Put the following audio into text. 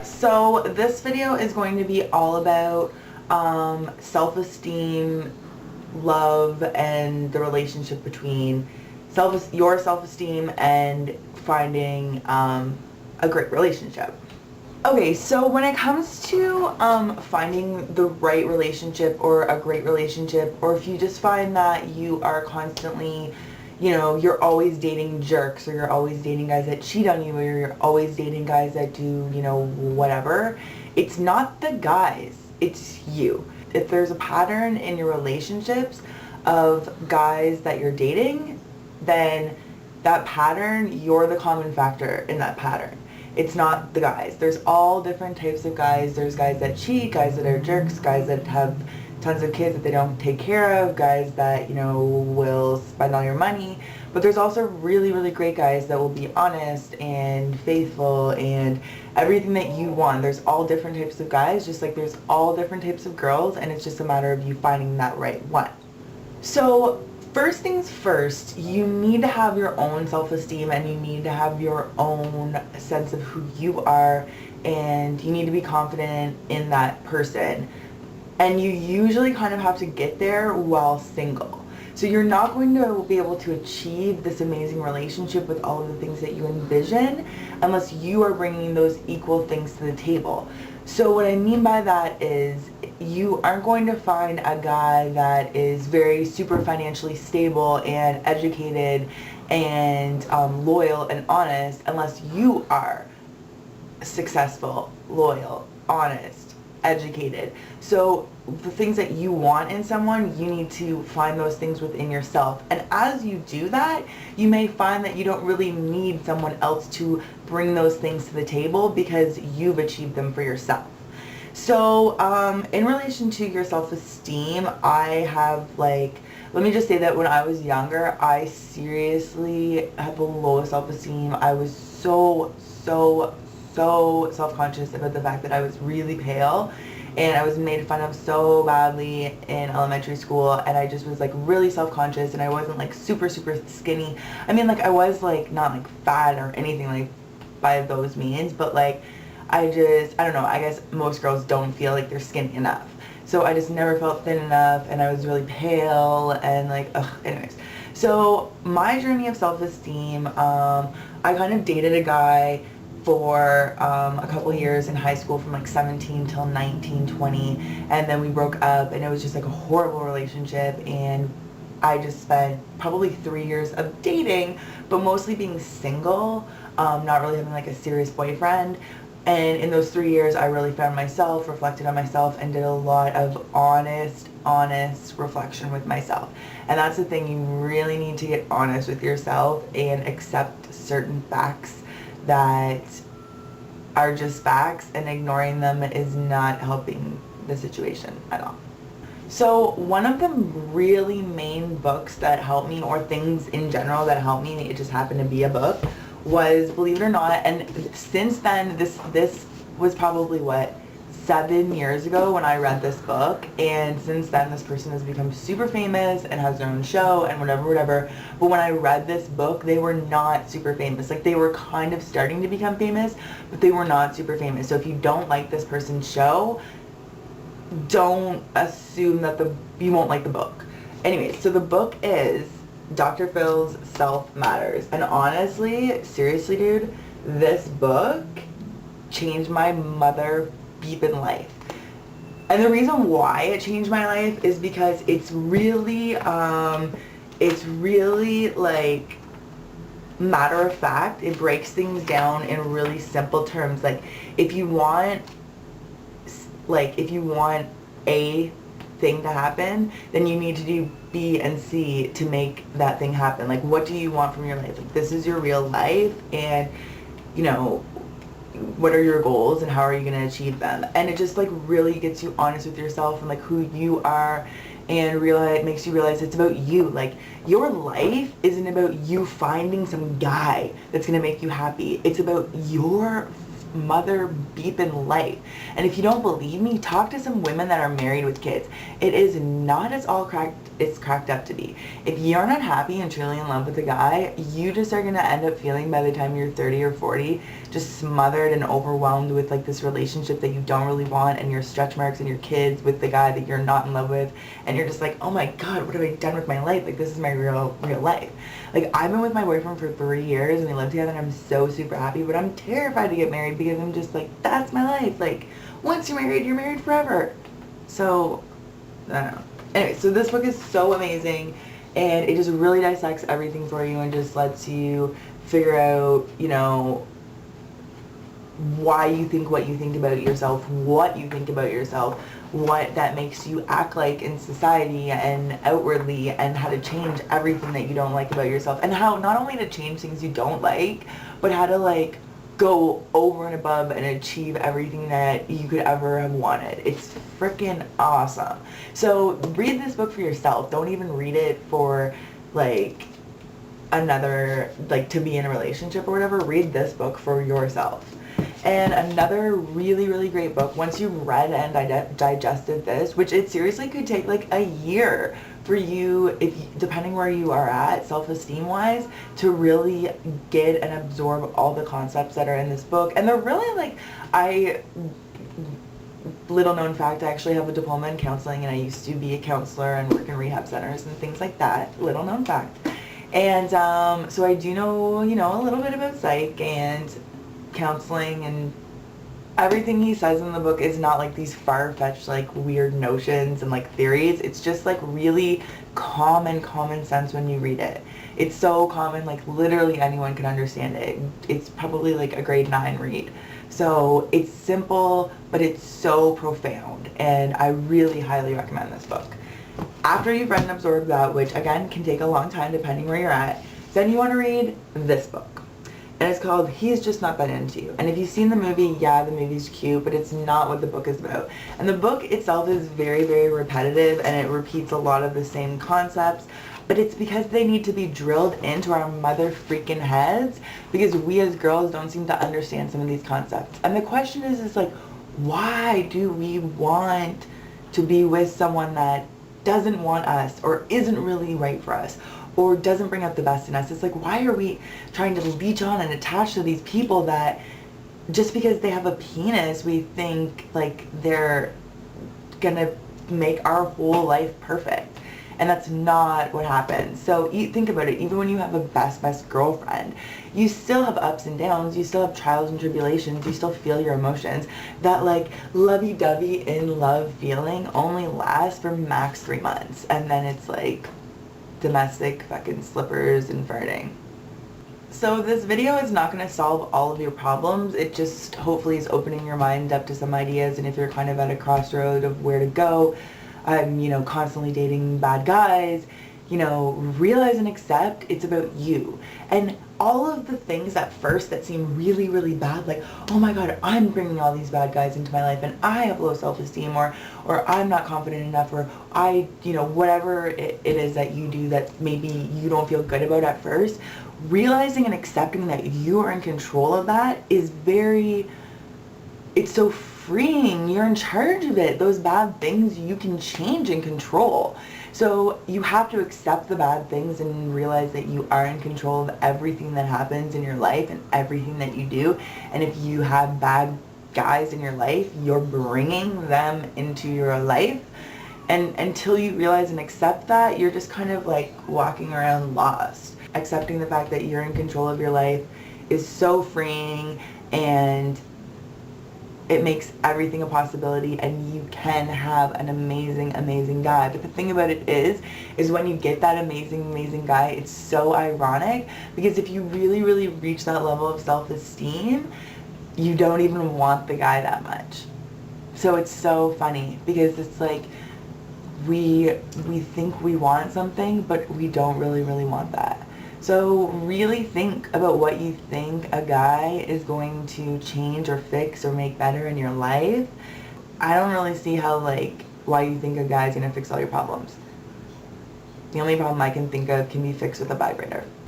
So this video is going to be all about self-esteem, love, and the relationship between your self-esteem and finding a great relationship. Okay, so when it comes to finding the right relationship or a great relationship, or if you just find that you are constantly, you're always dating jerks, or you're always dating guys that cheat on you, or you're always dating guys that do, whatever, it's not the guys, it's you. If there's a pattern in your relationships of guys that you're dating, then that pattern, you're the common factor in that pattern. It's not the guys. There's all different types of guys. There's guys that cheat, guys that are jerks, guys that have tons of kids that they don't take care of, guys that, will spend all your money. But there's also really, really great guys that will be honest and faithful and everything that you want. There's all different types of guys, just like there's all different types of girls, and it's just a matter of you finding that right one. So first things first, you need to have your own self-esteem, and you need to have your own sense of who you are, and you need to be confident in that person. And you usually kind of have to get there while single. So you're not going to be able to achieve this amazing relationship with all of the things that you envision unless you are bringing those equal things to the table. So what I mean by that is you aren't going to find a guy that is very super financially stable and educated and loyal and honest unless you are successful, loyal, honest, educated. So the things that you want in someone, you need to find those things within yourself. And as you do that, you may find that you don't really need someone else to bring those things to the table because you've achieved them for yourself. So in relation to your self-esteem, I have let me just say that when I was younger, I seriously had the lowest self-esteem. I was so self-conscious about the fact that I was really pale, and I was made fun of so badly in elementary school, and I just was really self-conscious, and I wasn't super skinny. I mean, I was not fat or anything by those means, but I don't know, I guess most girls don't feel like they're skinny enough. So I just never felt thin enough, and I was really pale, and anyways. So my journey of self-esteem, I kind of dated a guy for a couple years in high school from 17 till 19, 20, and then we broke up, and it was just a horrible relationship, and I just spent probably 3 years of dating, but mostly being single, not really having a serious boyfriend. And in those 3 years, I really found myself, reflected on myself, and did a lot of honest reflection with myself. And that's the thing, you really need to get honest with yourself and accept certain facts that are just facts, and ignoring them is not helping the situation at all. So one of the really main books that helped me, or things in general that helped me, it just happened to be a book, was, believe it or not, and since then, this was probably 7 years ago when I read this book, and since then this person has become super famous and has their own show and whatever. But when I read this book, they were not super famous. They were kind of starting to become famous, but they were not super famous. So if you don't like this person's show, don't assume that you won't like the book. Anyway, so the book is Dr. Phil's Self Matters. And honestly, seriously dude, this book changed my mother beepin' life. And the reason why it changed my life is because it's really matter of fact. It breaks things down in really simple terms. If you want A thing to happen, then you need to do B and C to make that thing happen. What do you want from your life? This is your real life, and what are your goals and how are you going to achieve them? And it just really gets you honest with yourself and who you are, and makes you realize it's about you. Your life isn't about you finding some guy that's going to make you happy. It's about your mother beeping life. And if you don't believe me, talk to some women that are married with kids. It is not as all cracked it's cracked up to be. If you're not happy and truly in love with a guy, you just are going to end up feeling by the time you're 30 or 40 just smothered and overwhelmed with like this relationship that you don't really want, and your stretch marks and your kids with the guy that you're not in love with, and you're just like, oh my god, what have I done with my life? Like, this is my real life. Like, I've been with my boyfriend for 3 years and we live together and I'm so super happy, but I'm terrified to get married because I'm just like, that's my life. Like, once you're married forever. So I don't know. Anyway, so this book is so amazing, and it just really dissects everything for you and just lets you figure out, you know, why you think what you think about yourself, what you think about yourself, what that makes you act like in society and outwardly, and how to change everything that you don't like about yourself, and how not only to change things you don't like, but how to like go over and above and achieve everything that you could ever have wanted. It's freaking awesome. So read this book for yourself. Don't even read it for like another, like to be in a relationship or whatever. Read this book for yourself. And another really, really great book, once you've read and digested this, which it seriously could take like a year for you, if depending where you are at self-esteem wise, to really get and absorb all the concepts that are in this book. And they're really like, little known fact, I actually have a diploma in counseling, and I used to be a counselor and work in rehab centers and things like that. Little known fact. And so I do know, you know, a little bit about psych and counseling, and everything he says in the book is not like these far-fetched like weird notions and like theories. It's just like really common sense when you read it. It's so common, like literally anyone can understand it. It's probably like a grade 9 read. So it's simple, but it's so profound, and I really highly recommend this book. After you've read and absorbed that, which again can take a long time depending where you're at, then you want to read this book. And it's called He's Just Not That Into You. And if you've seen the movie, yeah, the movie's cute, but it's not what the book is about. And the book itself is very, very repetitive, and it repeats a lot of the same concepts, but it's because they need to be drilled into our mother freaking heads, because we as girls don't seem to understand some of these concepts. And the question is like, why do we want to be with someone that doesn't want us or isn't really right for us, or doesn't bring out the best in us? It's like, why are we trying to leech on and attach to these people that just because they have a penis, we think like they're gonna make our whole life perfect? And that's not what happens. So think about it. Even when you have a best girlfriend, you still have ups and downs. You still have trials and tribulations. You still feel your emotions. That like lovey-dovey in love feeling only lasts for max 3 months. And then it's like domestic fucking slippers and farting. So this video is not going to solve all of your problems. It just hopefully is opening your mind up to some ideas. And if you're kind of at a crossroad of where to go, you know, constantly dating bad guys, you know, realize and accept it's about you. And all of the things at first that seem really, really bad, like, oh my god, I'm bringing all these bad guys into my life and I have low self-esteem, or I'm not confident enough, or I, you know, whatever it is that you do that maybe you don't feel good about at first, realizing and accepting that you are in control of that is very, it's so freeing. You're in charge of it. Those bad things you can change and control. So you have to accept the bad things and realize that you are in control of everything that happens in your life and everything that you do. And if you have bad guys in your life, you're bringing them into your life. And until you realize and accept that, you're just kind of like walking around lost. Accepting the fact that you're in control of your life is so freeing, and it makes everything a possibility, and you can have an amazing, amazing guy. But the thing about it is when you get that amazing, amazing guy, it's so ironic, because if you really, really reach that level of self-esteem, you don't even want the guy that much. So it's so funny, because it's like we think we want something, but we don't really, really want that. So really think about what you think a guy is going to change or fix or make better in your life. I don't really see how, like, why you think a guy is going to fix all your problems. The only problem I can think of can be fixed with a vibrator.